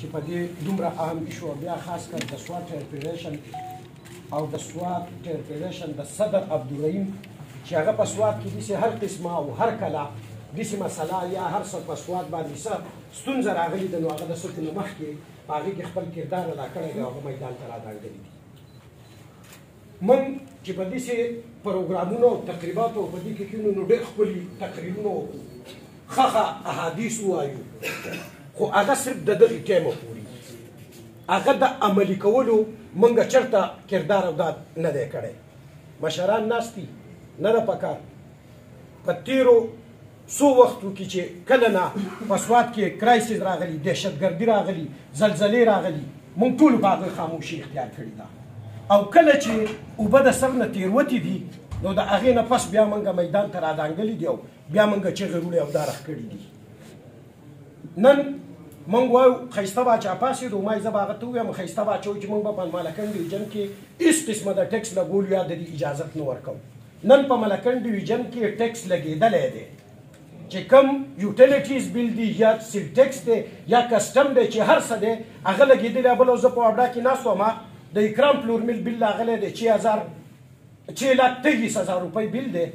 چې په دې دومره اهم ایشو بیا خاص کر د سوات ټرپریشن او د سوات ټرپریشن د صدر عبدالرحیم چې هغه په سوات کې داسې هر قسمه او هر کله داسې مسله یا هر څه په سوات باندې څه ستونزه راغلې ده نو هغه د څوک نه مخکې په هغې کې خپل کردار ادا کړی دی او هغه میدان ته رادانګلي دي موږ چې په داسې پروګرامونو او تقریباتو په دې کې کینو نو ډېر ښکلي تقریرونه وکړو ښه احادیث ووایو خو هغه صرف د دغې ټایمه پورې هغه د عملي کولو موږ چېرته کردار او داد نه دی کړی مشران ناست دي نه ده پکار په تېرو څو وختو کې چې کله نه په سوات کې کرایسس راغلي دهشتګردي راغلي زلزلې راغلي موږ ټولو په هغه خاموشي اختیار کړې ده او کله چې اوبه د سر نه تېروتې دي نو د هغې نه پس بیا موږ میدان ته رادانګلي دي او بیا موږ چغې وروړې او دا رخ کړي دي نن موږ وایو ښایسته باچا پاڅېدو ما یې زه به هغه ته ووایم ښایسته باچا وایي چې موږ به په ملکنډ ډویژن کې هېڅ قسمه د ټیکس لګولو یا د دې اجازت نه ورکوو نن په ملکنډ ډویژن کې ټیکس لګېدلی دی چې کم یوټیلیټیز بل دی یا سیل ټیکس دی یا کسټم دی چې هر څه دی هغه لګېدلی بل او زه په وابډا کې ناست وم د اکرام فلور میل بل راغلی دی 6,23,000 روپۍ بل دی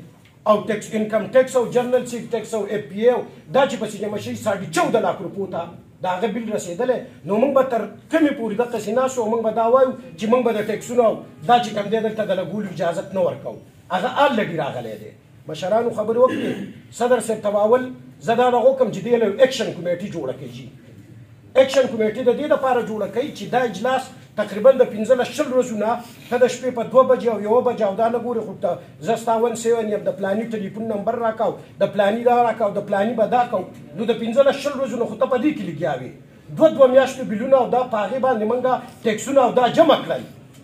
او ټیکس انکم ټیکس او جرنل سیل ټیکس او اف پی او دا چې پسې جمع شوي 14.5 लाख روپو ته د هغه بل رسېدلی نو موږ به تر کمې پورې دقسې ناست وو موږ به دا وایو چې موږ به د ټیکسونو او دا چې کوم دی دلته د لګولو اجازت نه ورکوو هغه الریډي راغلی دی مشرانو خبرې وکړې صدر صاحب ته به اول زه دا دغه وکړم چې دې له ایکشن کمیټي جوړه کړي ایکشن کمیټي د دې دپاره جوړه کوي چې دا اجلاس تقریبا د 15-20 ورځو نه ته د شپې په 2 بجې او 1 بجې او دا نه ګورې خو ته زه ستا 17 یم د پلاني ټلیفون نمبر راکاو د پلاني دا راکاو د پلاني به دا کوو نو د 15-20 ورځو نه خو ته په دې کې لګیا وې 2 میاشتو بلونه او دا په هغې باندې موږ ټیکسونه او دا جمع کړئ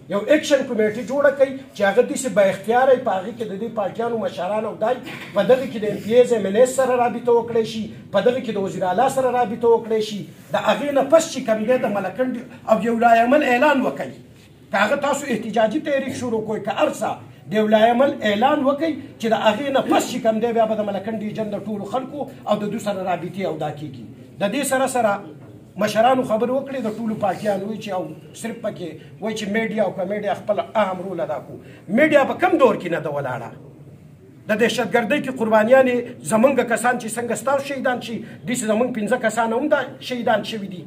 یو ایکشن کمیټي جوړه کوي چې هغه داسې با اختیاره په هغې کې د دې پارټیانو مشران او دای په دغې کې د ایم پي ایز ایم ایل ایز سره رابطه وکړی شي په دغې کې د وزیر اعلی سره رابطه وکړی شي د هغې نه پس چې کوم دی د ملکنډ او یو لایعمل اعلان وکړي که هغه تاسو احتجاجي تحریک شروع کوئ که هر څه د یو لایعمل اعلان وکړئ چې د هغې نه پس چې کوم دی بیا به د ملکنډ ډویژن د ټولو خلکو او د دوی سره رابطې او دا کېږي د دې سره مشرانو خبرې وکړې د ټولو پارټیانو وایي چې او صرف پکې وایي چې میډیا او که میډیا خپل اهم رول ادا کړو میډیا په کم دور کې نه ده ولاړه د دهشتګردۍ کې قربانیانې زمونږ کسان چې څنګه ستاسو شهیدان شي داسې زمونږ 15 کسان هم دا شهیدان شوي دي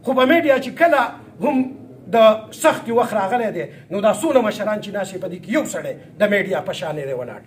خو په میډیا چې کله هم د سختې وخت راغلی دی نو دا څونه مشران چې ناست په دې کې یو سړی د میډیا په شانې دی ولاړ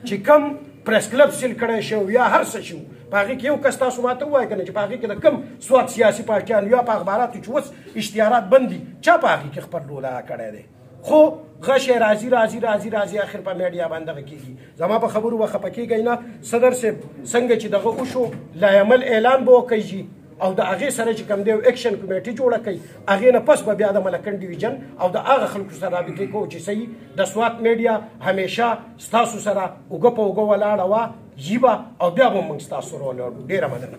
چې کم پریس کلب سیل کړی شو یا هر څه شو په هغې کې یو کس تاسو ماته ووایه که نه چې په هغې کې د کم سوات سیاسي پارټیانو یا په اخباراتو چې اوس اشتهارات بند دي چا په هغې کې خپل رول ادا کړی دی خو غشی راځي اخر په میډیا باندې دغه کېږي زما په خبرو به خفه کېږئ نه صدر صاحب څنګه چې دغه وشو لایعمل اعلان به وکړي او د هغې سره چې کوم دی ایکشن کمیټي جوړه کوي هغې نه پس به بیا د ملکنډ ډویژن او د هغه خلکو سره رابطې کوو چې صحیح د سوات میډیا همیشه ستاسو سره اوږه په اوږه ولاړه وه ژیبه او بیا به موږ ستاسو سره ولاړو ډېره مننه